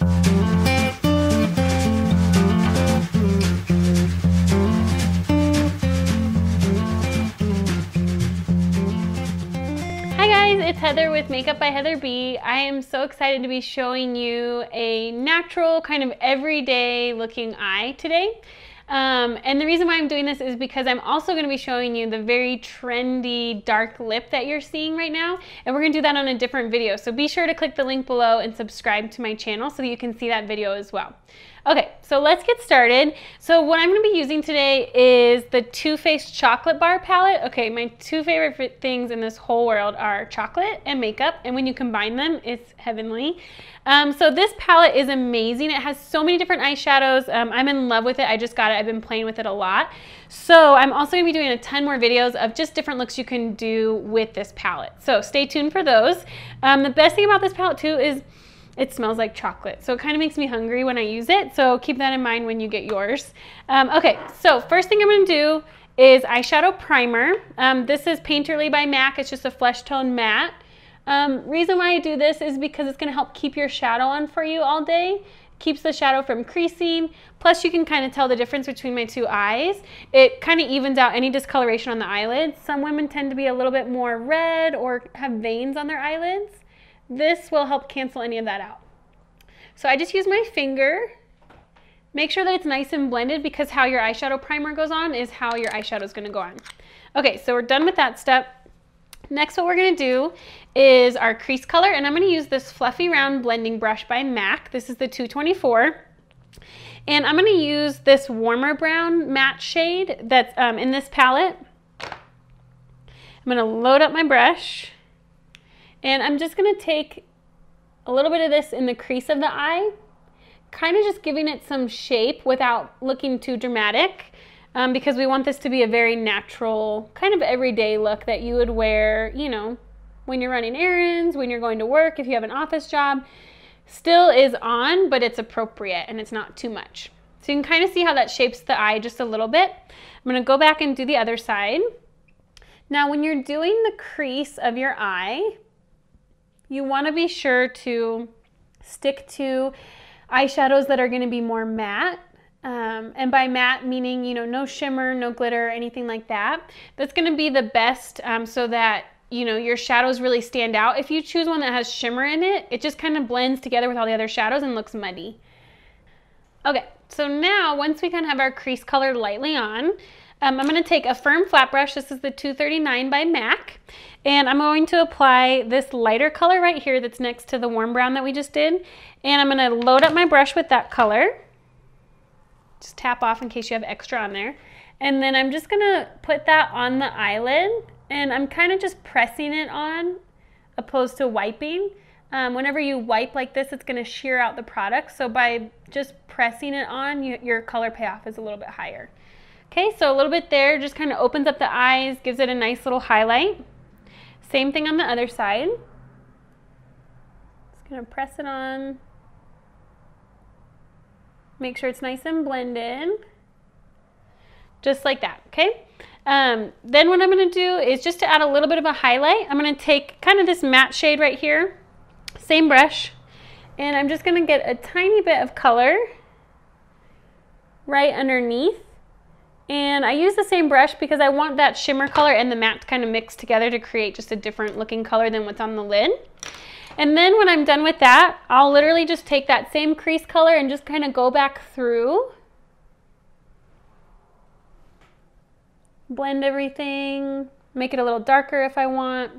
Hi guys, it's Heather with Makeup by Heather B. I am so excited to be showing you a natural, kind of everyday looking eye today. And the reason why I'm doing this is because I'm also going to be showing you the very trendy dark lip that you're seeing right now. And we're going to do that on a different video. So be sure to click the link below and subscribe to my channel so that you can see that video as well. Okay, so let's get started. So what I'm going to be using today is the Too Faced Chocolate Bar Palette. Okay, my two favorite things in this whole world are chocolate and makeup, and when you combine them, it's heavenly. So this palette is amazing. It has so many different eyeshadows. I'm in love with it. I just got it. I've been playing with it a lot. So I'm also going to be doing a ton more videos of just different looks you can do with this palette. So stay tuned for those. The best thing about this palette too is it smells like chocolate, so it kind of makes me hungry when I use it, so keep that in mind when you get yours. Okay, so first thing I'm going to do is eyeshadow primer. This is Painterly by MAC. It's just a flesh tone matte. Reason why I do this is because it's going to help keep your shadow on for you all day. Keeps the shadow from creasing, plus you can kind of tell the difference between my two eyes. It kind of evens out any discoloration on the eyelids. Some women tend to be a little bit more red or have veins on their eyelids. This will help cancel any of that out. So I just use my finger. Make sure that it's nice and blended because how your eyeshadow primer goes on is how your eyeshadow is going to go on. Okay, so we're done with that step. Next, what we're going to do is our crease color, and I'm going to use this Fluffy Round Blending Brush by MAC. This is the 224. And I'm going to use this warmer brown matte shade that's in this palette. I'm going to load up my brush. And I'm just going to take a little bit of this in the crease of the eye, kind of just giving it some shape without looking too dramatic, because we want this to be a very natural, kind of everyday look that you would wear, you know, when you're running errands, when you're going to work, if you have an office job. Still is on, but it's appropriate and it's not too much. So you can kind of see how that shapes the eye just a little bit. I'm going to go back and do the other side. Now, when you're doing the crease of your eye, you want to be sure to stick to eyeshadows that are going to be more matte. And by matte, meaning, you know, no shimmer, no glitter, anything like that. That's going to be the best so that, you know, your shadows really stand out. If you choose one that has shimmer in it, it just kind of blends together with all the other shadows and looks muddy. Okay, so now once we kind of have our crease color lightly on, I'm going to take a firm flat brush. This is the 239 by MAC. And I'm going to apply this lighter color right here that's next to the warm brown that we just did. And I'm going to load up my brush with that color. Just tap off in case you have extra on there. And then I'm just going to put that on the eyelid. And I'm kind of just pressing it on opposed to wiping. Whenever you wipe like this, it's going to shear out the product. So by just pressing it on, your color payoff is a little bit higher. Okay, so a little bit there just kind of opens up the eyes, gives it a nice little highlight. Same thing on the other side. Just gonna press it on. Make sure it's nice and blended. Just like that, okay? Then what I'm gonna do is just to add a little bit of a highlight, I'm gonna take kind of this matte shade right here, same brush, and I'm just gonna get a tiny bit of color right underneath. And I use the same brush because I want that shimmer color and the matte to kind of mix together to create just a different looking color than what's on the lid. And then when I'm done with that, I'll literally just take that same crease color and just kind of go back through. Blend everything, make it a little darker if I want,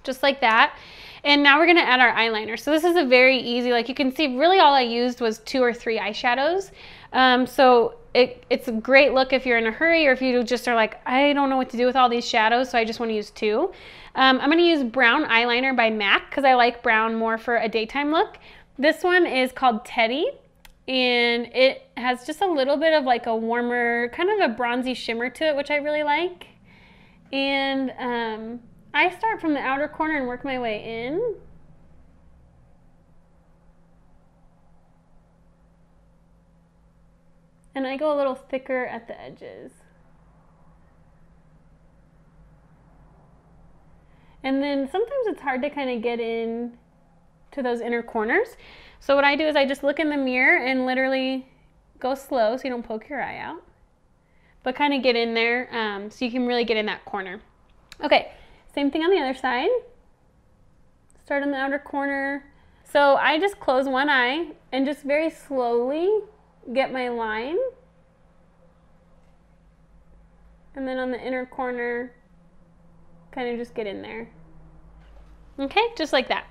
just like that. And now we're gonna add our eyeliner. So this is a very easy, like you can see really all I used was 2 or 3 eyeshadows. So it's a great look if you're in a hurry or if you just are like, I don't know what to do with all these shadows, so I just want to use 2. I'm going to use brown eyeliner by MAC because I like brown more for a daytime look. This one is called Teddy, and it has just a little bit of like a warmer, kind of a bronzy shimmer to it, which I really like. And I start from the outer corner and work my way in. And I go a little thicker at the edges. And then sometimes it's hard to kind of get in to those inner corners. So what I do is I just look in the mirror and literally go slow so you don't poke your eye out, but kind of get in there so you can really get in that corner. Okay, same thing on the other side. Start in the outer corner. So I just close one eye and just very slowly get my line. And then on the inner corner, kind of just get in there. Okay, just like that.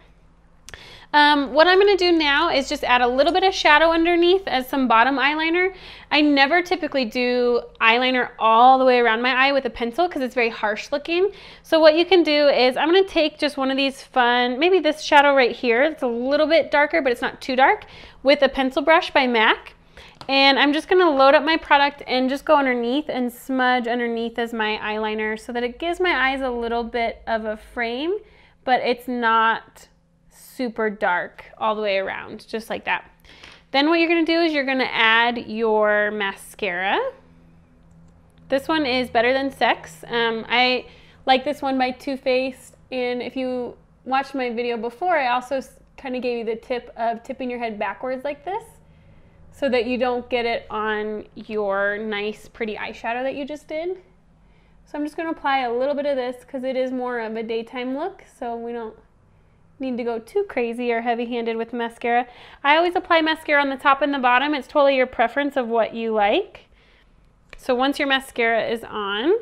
What I'm going to do now is just add a little bit of shadow underneath as some bottom eyeliner. I never typically do eyeliner all the way around my eye with a pencil because it's very harsh looking. So what you can do is I'm going to take just one of these fun, maybe this shadow right here. It's a little bit darker, but it's not too dark, with a pencil brush by MAC. And I'm just going to load up my product and just go underneath and smudge underneath as my eyeliner so that it gives my eyes a little bit of a frame, but it's not super dark all the way around, just like that. Then what you're going to do is you're going to add your mascara. This one is Better Than Sex. I like this one by Too Faced, and if you watched my video before, I also kind of gave you the tip of tipping your head backwards like this so that you don't get it on your nice pretty eyeshadow that you just did. So I'm just going to apply a little bit of this because it is more of a daytime look, so we don't need to go too crazy or heavy-handed with mascara. I always apply mascara on the top and the bottom. It's totally your preference of what you like. So once your mascara is on,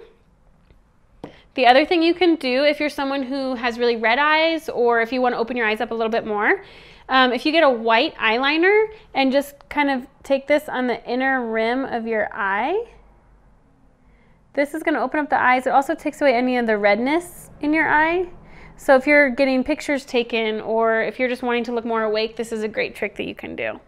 the other thing you can do if you're someone who has really red eyes, or if you want to open your eyes up a little bit more, if you get a white eyeliner and just kind of take this on the inner rim of your eye, this is going to open up the eyes. It also takes away any of the redness in your eye. So if you're getting pictures taken, or if you're just wanting to look more awake, this is a great trick that you can do.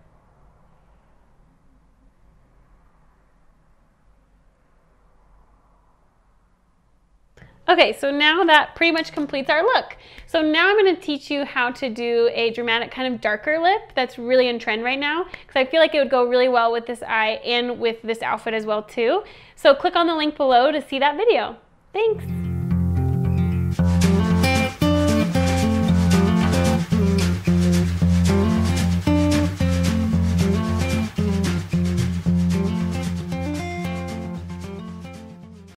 Okay, so now that pretty much completes our look. So now I'm going to teach you how to do a dramatic kind of darker lip that's really in trend right now, because I feel like it would go really well with this eye and with this outfit as well too. So click on the link below to see that video. Thanks!